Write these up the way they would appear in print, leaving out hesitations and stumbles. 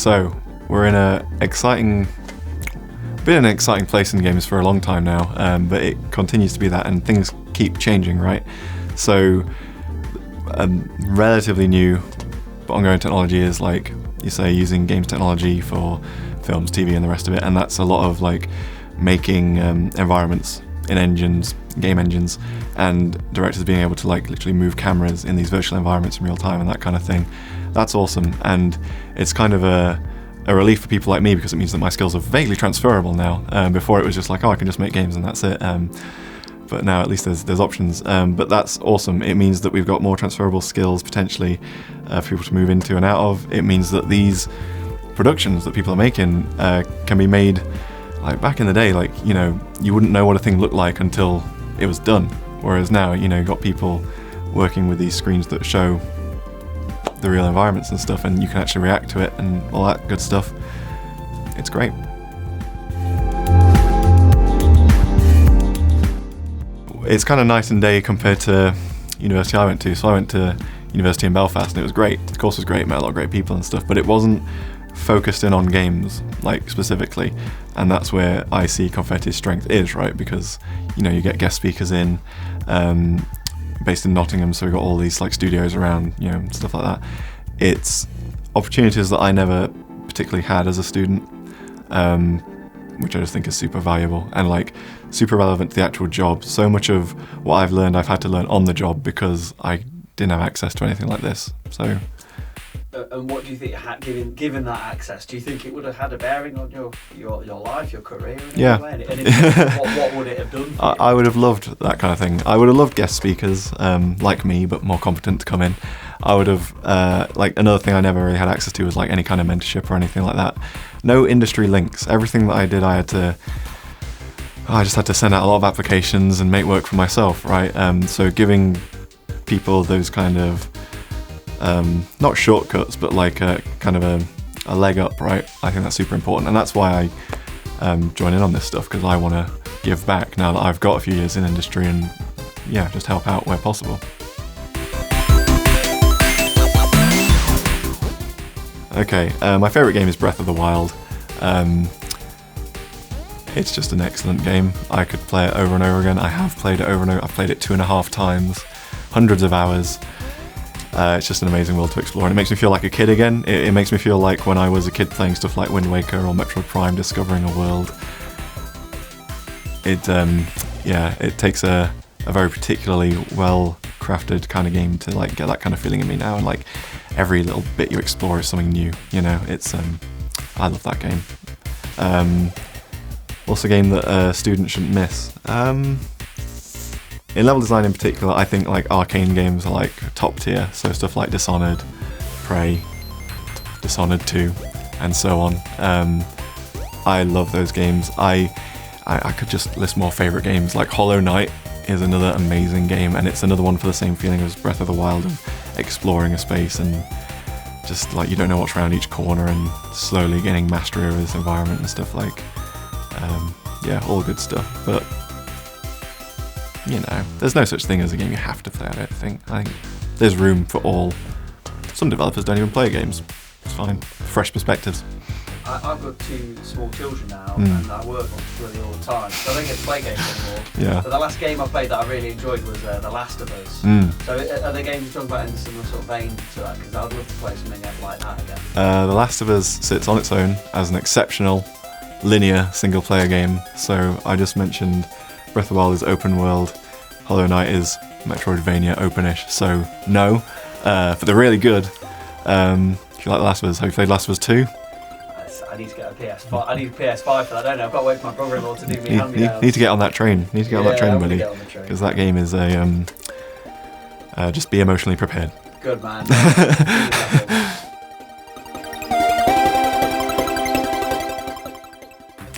So we're in been in an exciting place in games for a long time now, but it continues to be that, and things keep changing, right? So relatively new but ongoing technology is, like you say, using games technology for films, TV, and the rest of it, and that's a lot of like making environments in engines, game engines, and directors being able to like literally move cameras in these virtual environments in real time and that kind of thing. That's awesome, and it's kind of a relief for people like me, because it means that my skills are vaguely transferable now. Before it was just like, oh, I can just make games and that's it. But now at least there's options. But that's awesome. It means that we've got more transferable skills potentially for people to move into and out of. It means that these productions that people are making can be made like back in the day. Like, you know, you wouldn't know what a thing looked like until it was done. Whereas now, you know, you've got people working with these screens that show the real environments and stuff, and you can actually react to it and all that good stuff. It's great. It's kind of night and day compared to university I went to. So I went to university in Belfast, and it was great. The course was great, met a lot of great people and stuff, but it wasn't focused in on games, like specifically, and that's where I see Confetti's strength is, right? Because, you know, you get guest speakers in, based in Nottingham, so we've got all these like studios around, you know, and stuff like that. It's opportunities that I never particularly had as a student, which I just think is super valuable and like super relevant to the actual job. So much of what I've learned, I've had to learn on the job because I didn't have access to anything like this. So. And what do you think, given that access, do you think it would have had a bearing on your life, your career? Yeah. And what would it have done for you? I would have loved that kind of thing. I would have loved guest speakers like me, but more competent, to come in. I would have, like, another thing I never really had access to was like any kind of mentorship or anything like that. No industry links. Everything that I did, I just had to send out a lot of applications and make work for myself, right? So giving people those kind of not shortcuts, but like a kind of a leg up, right? I think that's super important, and that's why I join in on this stuff, because I want to give back now that I've got a few years in industry, and yeah, just help out where possible. Okay, my favourite game is Breath of the Wild. It's just an excellent game. I could play it over and over again. I have played it over and over. I've played it 2.5 times, hundreds of hours. It's just an amazing world to explore, and it makes me feel like a kid again. It makes me feel like when I was a kid playing stuff like Wind Waker or Metroid Prime, discovering a world. It takes a very particularly well-crafted kind of game to like get that kind of feeling in me now, and like every little bit you explore is something new. You know, it's I love that game. Also, a game that a student shouldn't miss. In level design in particular, I think like arcane games are like top tier, so stuff like Dishonored, Prey, Dishonored 2, and so on. I love those games. I could just list more favourite games, like Hollow Knight is another amazing game, and it's another one for the same feeling as Breath of the Wild, of exploring a space and just like you don't know what's around each corner, and slowly getting mastery over this environment and stuff like, all good stuff. But you know, there's no such thing as a game you have to play, I don't think. I think there's room for all. Some developers don't even play games. It's fine. Fresh perspectives. I've got 2 small children now, and I work on really all the time, so I don't get to play games anymore. Yeah. But the last game I played that I really enjoyed was The Last of Us. So are there games you're talking about in a similar sort of vein to that? Because I'd love to play something like that again. The Last of Us sits on its own as an exceptional linear single-player game. So I just mentioned Breath of the Wild is open world, Hollow Knight is Metroidvania openish, so no. But they're really good. If you like The Last of Us, have you played Last of Us 2? I need to get a PS5. I need a PS5 for that. I don't know. I've got to wait for my brother-in-law to do me hand-me-downs. Need to get on that train. Need to get on that train, buddy. Because that game is a just be emotionally prepared. Good man.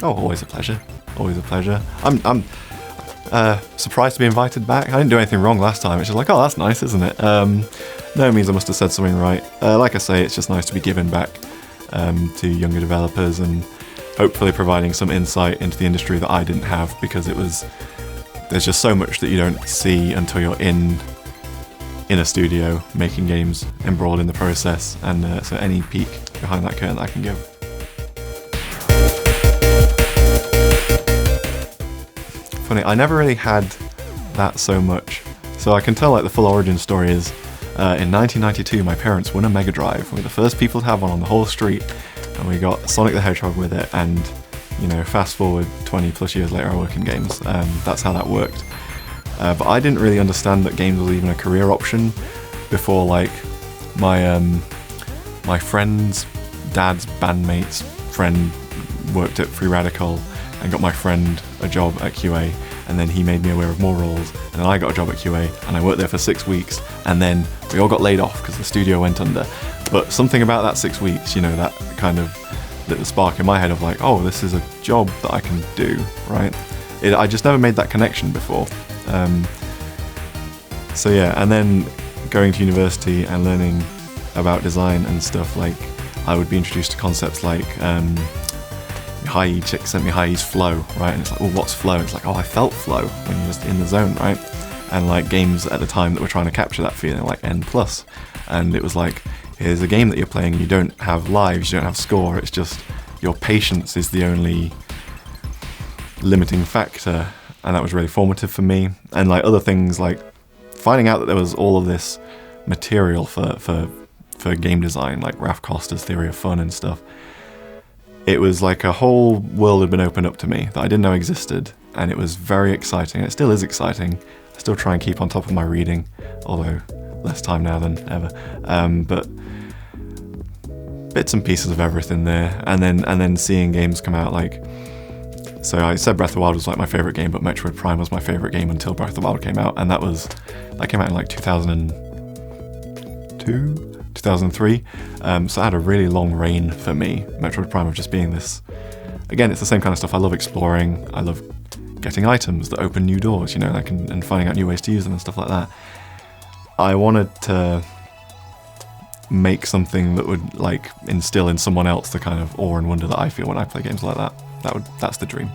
Oh, always a pleasure. Always a pleasure. I'm surprised to be invited back. I didn't do anything wrong last time. It's just like, oh, that's nice, isn't it? No means I must have said something right. Like I say, it's just nice to be giving back to younger developers, and hopefully providing some insight into the industry that I didn't have, because there's just so much that you don't see until you're in a studio making games, embroiled in the process, and so any peek behind that curtain that I can give. Funny, I never really had that so much. So I can tell like the full origin story is in 1992 my parents won a Mega Drive. We were the first people to have one on the whole street, and we got Sonic the Hedgehog with it, and you know, fast forward 20 plus years later I work in games. That's how that worked. But I didn't really understand that games was even a career option before like my friend's dad's bandmate's friend worked at Free Radical and got my friend a job at QA, and then he made me aware of more roles, and then I got a job at QA and I worked there for 6 weeks, and then we all got laid off because the studio went under. But something about that 6 weeks, you know, that kind of lit the spark in my head of like, oh, this is a job that I can do, right? I just never made that connection before. So yeah, and then going to university and learning about design and stuff, like I would be introduced to concepts like High chick sent me High flow, right? And it's like, oh, what's flow? It's like, oh, I felt flow when you're just in the zone, right? And like games at the time that were trying to capture that feeling, like N+. And it was like, here's a game that you're playing, you don't have lives, you don't have score, it's just your patience is the only limiting factor. And that was really formative for me. And like other things, like finding out that there was all of this material for game design, like Ralph Costa's Theory of Fun and stuff. It was like a whole world had been opened up to me that I didn't know existed, and it was very exciting. It still is exciting. I still try and keep on top of my reading, although less time now than ever. But bits and pieces of everything there, and then seeing games come out like. So I said Breath of the Wild was like my favourite game, but Metroid Prime was my favourite game until Breath of the Wild came out, and that came out in like 2002? 2003, so it had a really long reign for me, Metroid Prime, of just being this, again, it's the same kind of stuff. I love exploring, I love getting items that open new doors, you know, like, and finding out new ways to use them and stuff like that. I wanted to make something that would like instill in someone else the kind of awe and wonder that I feel when I play games like that. That's the dream.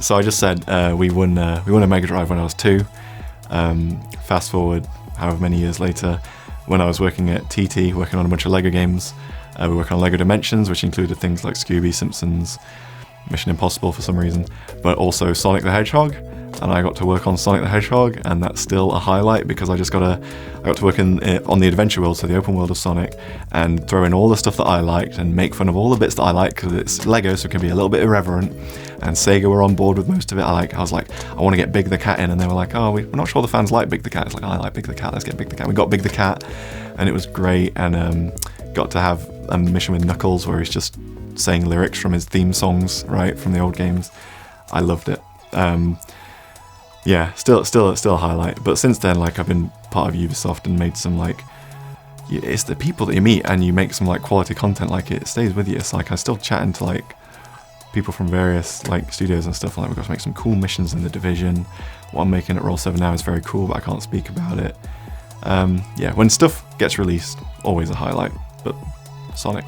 So I just said we won a Mega Drive when I was 2. Fast forward however many years later, when I was working at TT, working on a bunch of LEGO games, we were working on LEGO Dimensions, which included things like Scooby, Simpsons, Mission Impossible for some reason, but also Sonic the Hedgehog, and I got to work on Sonic the Hedgehog, and that's still a highlight because I got to work on the adventure world, so the open world of Sonic, and throw in all the stuff that I liked and make fun of all the bits that I like, because it's LEGO, so it can be a little bit irreverent. And Sega were on board with most of it. I was like, I want to get Big the Cat in, and they were like, oh, we're not sure the fans like Big the Cat. It's like, I like Big the Cat, let's get Big the Cat. We got Big the Cat, and it was great, and got to have a mission with Knuckles where he's just saying lyrics from his theme songs, right, from the old games. I loved it. Yeah, still a highlight. But since then, like, I've been part of Ubisoft and made some, like, it's the people that you meet and you make some, like, quality content, like, it stays with you. It's like, I'm still chatting to, like, people from various, like, studios and stuff. Like, we've got to make some cool missions in The Division. What I'm making at Roll 7 now is very cool, but I can't speak about it. Yeah, when stuff gets released, always a highlight. But Sonic.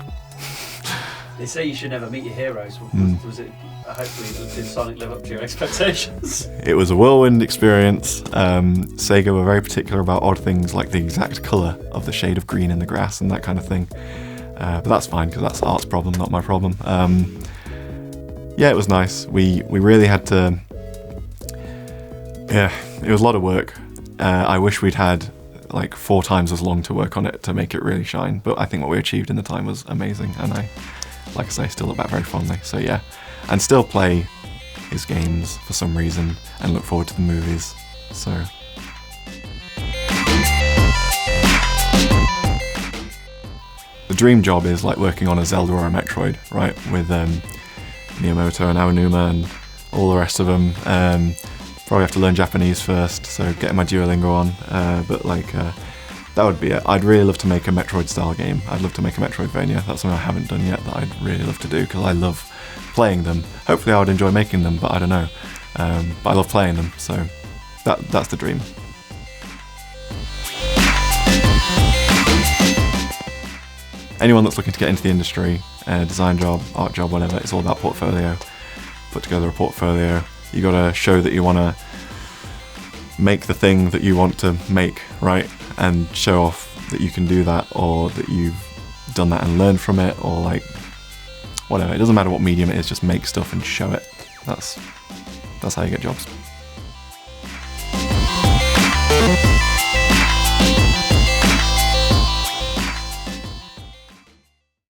They say you should never meet your heroes. Was it? Hopefully, did Sonic live up to your expectations? It was a whirlwind experience. Sega were very particular about odd things like the exact colour of the shade of green in the grass and that kind of thing. But that's fine because that's Art's problem, not my problem. Yeah, it was nice. We really had to. Yeah, it was a lot of work. I wish we'd had like 4 times as long to work on it to make it really shine. But I think what we achieved in the time was amazing, and I, like I say, still look back very fondly. So yeah, and still play his games for some reason and look forward to the movies. So. The dream job is like working on a Zelda or a Metroid, right? With Miyamoto and Aonuma and all the rest of them. Probably have to learn Japanese first, so getting my Duolingo on. But like, that would be it. I'd really love to make a Metroid style game. I'd love to make a Metroidvania. That's something I haven't done yet that I'd really love to do because I love playing them. Hopefully I would enjoy making them, but I don't know. But I love playing them, so that's the dream. Anyone that's looking to get into the industry, design job, art job, whatever, it's all about portfolio. Put together a portfolio. You got to show that you want to make the thing that you want to make, right? and show off that you can do that, or that you've done that and learned from it, or like whatever. It doesn't matter what medium it is, just make stuff and show it. That's how you get jobs.